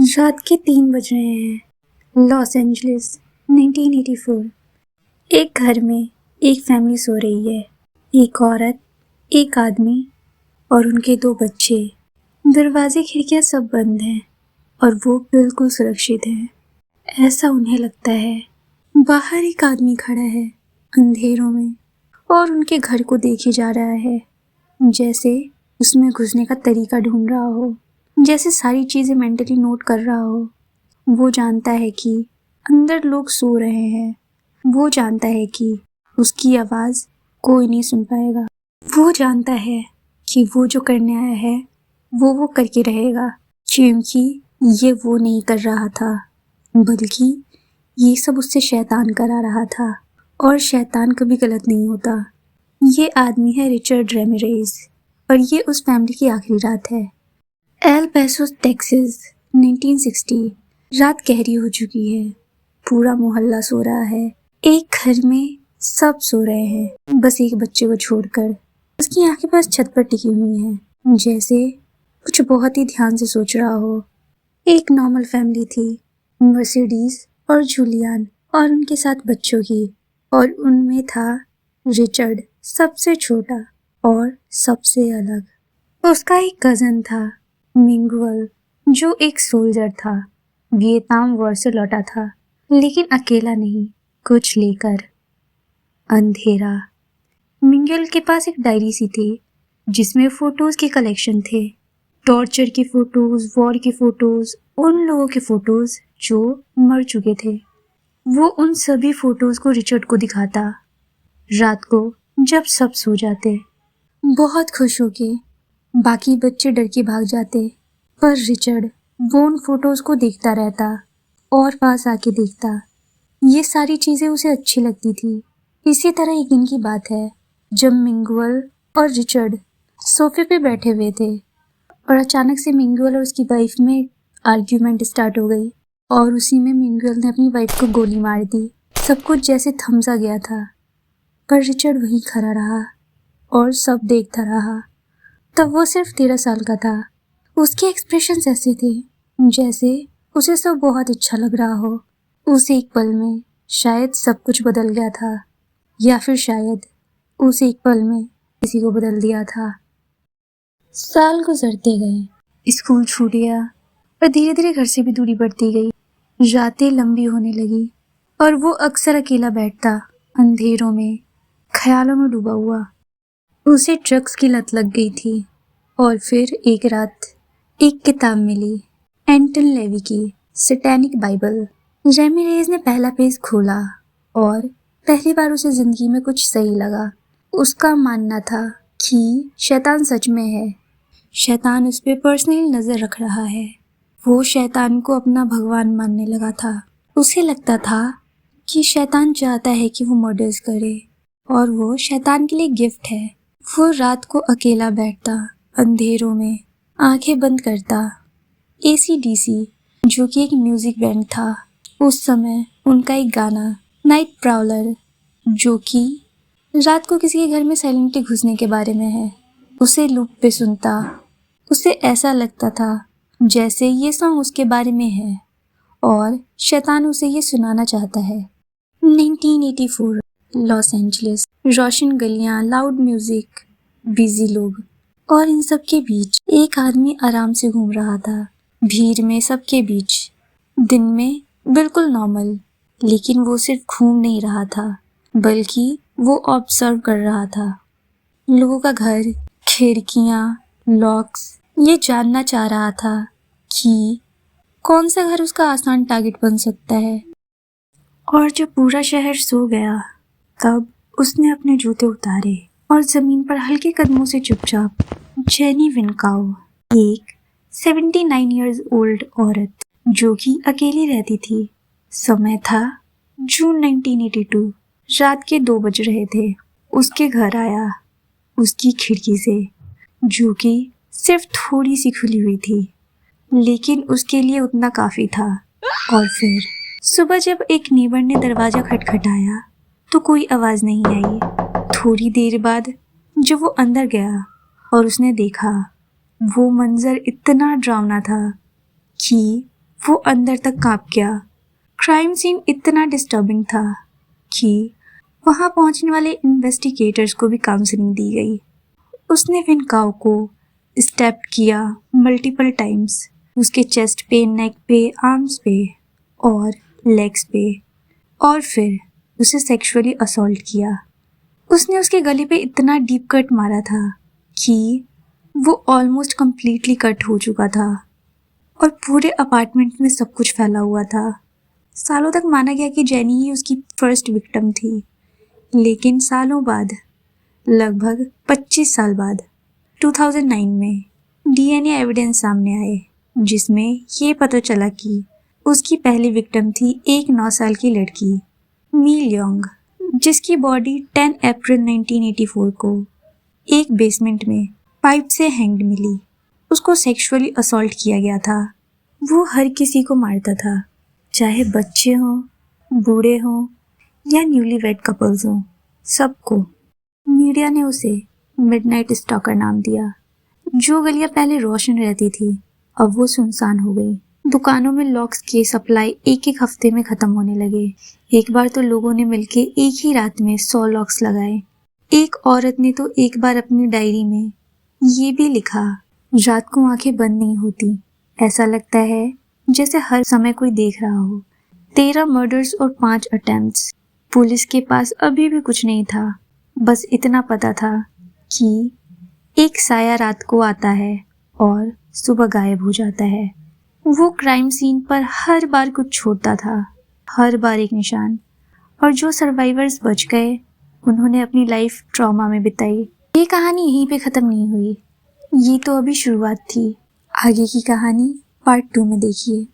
रात के 3 बज रहे हैं। Los Angeles 1984। एक घर में एक फैमिली सो रही है। एक औरत, एक आदमी और उनके 2 बच्चे। दरवाजे खिड़कियां सब बंद हैं और वो बिल्कुल सुरक्षित हैं, ऐसा उन्हें लगता है। बाहर एक आदमी खड़ा है अंधेरों में और उनके घर को देखे जा रहा है, जैसे उसमें घुसने का तरीका ढूंढ रहा हो, जैसे सारी चीजें मेंटली नोट कर रहा हो। वो जानता है कि अंदर लोग सो रहे हैं। वो जानता है कि उसकी आवाज कोई नहीं सुन पाएगा। वो जानता है कि वो जो करने आया है वो करके रहेगा, क्योंकि ये वो नहीं कर रहा था, बल्कि ये सब उससे शैतान करा रहा था। और शैतान कभी गलत नहीं होता। ये आदमी है रिचर्ड रेमिरेज और ये उस फैमिली की आखिरी रात है। L peso Texas 1960। रात गहरी हो चुकी है। पूरा मोहल्ला सो रहा है। एक घर में सब सो रहे हैं, बस एक बच्चे को छोड़कर। उसकी आंखें बस छत पर टिकी हुई हैं, जैसे कुछ बहुत ही ध्यान से सोच रहा हो। एक नॉर्मल फैमिली थी, मर्सिडीज और जूलियन और उनके 7 बच्चों की, और उनमें था रिचर्ड, सबसे छोटा और सबसे अलग। उसका एक कजन था मिंगुअल, जो एक सोल्जर था, वियतनाम वॉर से लौटा था, लेकिन अकेला नहीं, कुछ लेकर। अंधेरा। मिंगुअल के पास एक डायरी सी थी जिसमें फोटोज के कलेक्शन थे। टॉर्चर की फोटोज, वॉर की फोटोज, उन लोगों के फोटोज जो मर चुके थे। वो उन सभी फोटोज को रिचर्ड को दिखाता रात को, जब सब सो जाते, बहुत खुश होके। बाकी बच्चे डर के भाग जाते, पर रिचर्ड वो उन फोटोज को देखता रहता और पास आके देखता। ये सारी चीजें उसे अच्छी लगती थी। इसी तरह एक दिन की बात है जब मिंगुअल और रिचर्ड सोफे पे बैठे हुए थे और अचानक से मिंगुअल और उसकी वाइफ में आर्ग्यूमेंट स्टार्ट हो गई और उसी में मिंगुअल ने अपनी वाइफ को गोली मार दी। सब कुछ जैसे थम सा गया था, पर रिचर्ड वहीं खड़ा रहा और सब देखता रहा। तब वो सिर्फ 13 साल का था। उसके एक्सप्रेशंस ऐसे थे जैसे उसे सब बहुत अच्छा लग रहा हो। उस एक पल में शायद सब कुछ बदल गया था, या फिर शायद उस एक पल में किसी को बदल दिया था। साल गुजरते गए, स्कूल छूट गया और धीरे धीरे घर से भी दूरी बढ़ती गई। रातें लंबी होने लगी और वो अक्सर अकेला बैठता अंधेरों में, ख्यालों में डूबा हुआ। उसे ड्रग्स की लत लग गई थी और फिर एक रात एक किताब मिली, एंटन लेवी की सैटेनिक बाइबल। रेमिरेज ने पहला पेज खोला और पहली बार उसे जिंदगी में कुछ सही लगा। उसका मानना था कि शैतान सच में है। शैतान उस पर पर्सनली नजर रख रहा है। वो शैतान को अपना भगवान मानने लगा था। उसे लगता था कि शैतान चाहता है कि वो मर्डर्स करे और वो शैतान के लिए गिफ्ट है। वो रात को अकेला बैठता अंधेरों में, आंखें बंद करता। AC/DC, जो कि एक म्यूजिक बैंड था, उस समय उनका एक गाना नाइट प्राउलर, जो कि रात को किसी के घर में साइलेंटली घुसने के बारे में है, उसे लूप पे सुनता। उसे ऐसा लगता था जैसे ये सॉन्ग उसके बारे में है और शैतान उसे ये सुनाना चाहता है। 1984, लॉस एंजलिस। रोशन गलियां, लाउड म्यूजिक, बिजी लोग, और इन सब के बीच एक आदमी आराम से घूम रहा था, भीड़ में, सबके बीच। दिन में बिल्कुल नॉर्मल, लेकिन वो सिर्फ घूम नहीं रहा था, बल्कि वो ऑब्जर्व कर रहा था। लोगों का घर, खिड़कियां, लॉक्स। ये जानना चाह रहा था कि कौन सा घर उसका आसान टारगेट बन सकता है। और जब पूरा शहर सो गया, तब उसने अपने जूते उतारे और जमीन पर हल्के कदमों से चुपचाप जेनी विनकाउ, एक 79 इयर्स ओल्ड औरत जो कि अकेली रहती थी। समय था जून 1982। रात के 2 बज रहे थे। उसके घर आया उसकी खिड़की से, जो कि सिर्फ थोड़ी सी खुली हुई थी, लेकिन उसके लिए उतना काफी था। और फिर सुबह जब एक नेबर ने दरवाजा खटखटाया तो कोई आवाज नहीं आई। थोड़ी देर बाद जब वो अंदर गया और उसने देखा, वो मंजर इतना डरावना था कि वो अंदर तक कांप गया। क्राइम सीन इतना डिस्टर्बिंग था कि वहां पहुंचने वाले इन्वेस्टिगेटर्स को भी काउंसलिंग दी गई। उसने विनकाओ को स्टेप किया मल्टीपल टाइम्स, उसके चेस्ट पे, नेक पे, आर्म्स पे और लेग्स पे, और फिर उसे सेक्सुअली असॉल्ट किया। उसने उसके गले पे इतना डीप कट मारा था कि वो ऑलमोस्ट कंप्लीटली कट हो चुका था और पूरे अपार्टमेंट में सब कुछ फैला हुआ था। सालों तक माना गया कि जेनी ही उसकी फर्स्ट विक्टिम थी, लेकिन सालों बाद, लगभग 25 साल बाद 2009 में डीएनए एविडेंस सामने आए, जिसमें ये पता चला कि उसकी पहली विक्टिम थी एक 9 साल की लड़की मी लियोंग, जिसकी बॉडी 10 अप्रैल 1984 को एक बेसमेंट में पाइप से हैंग्ड मिली। उसको सेक्सुअली असॉल्ट किया गया था। वो हर किसी को मारता था, चाहे बच्चे हों, बूढ़े हों या न्यूली वेड कपल्स हों, सबको। मीडिया ने उसे मिडनाइट स्टॉकर नाम दिया। जो गलियां पहले रोशन रहती थी, अब वो सुनसान हो गई। दुकानों में लॉक्स की सप्लाई एक एक हफ्ते में खत्म होने लगे। एक बार तो लोगों ने मिलके एक ही रात में 100 लॉक्स लगाए। एक औरत ने तो एक बार अपनी डायरी में ये भी लिखा, रात को आंखें बंद नहीं होती, ऐसा लगता है जैसे हर समय कोई देख रहा हो। 13 मर्डर्स और 5 अटेम्प्ट्स। पुलिस के पास अभी भी कुछ नहीं था, बस इतना पता था कि एक साया रात को आता है और सुबह गायब हो जाता है। वो क्राइम सीन पर हर बार कुछ छोड़ता था, हर बार एक निशान। और जो सर्वाइवर्स बच गए, उन्होंने अपनी लाइफ ट्रॉमा में बिताई। ये कहानी यहीं पे ख़त्म नहीं हुई, ये तो अभी शुरुआत थी। आगे की कहानी पार्ट 2 में देखिए।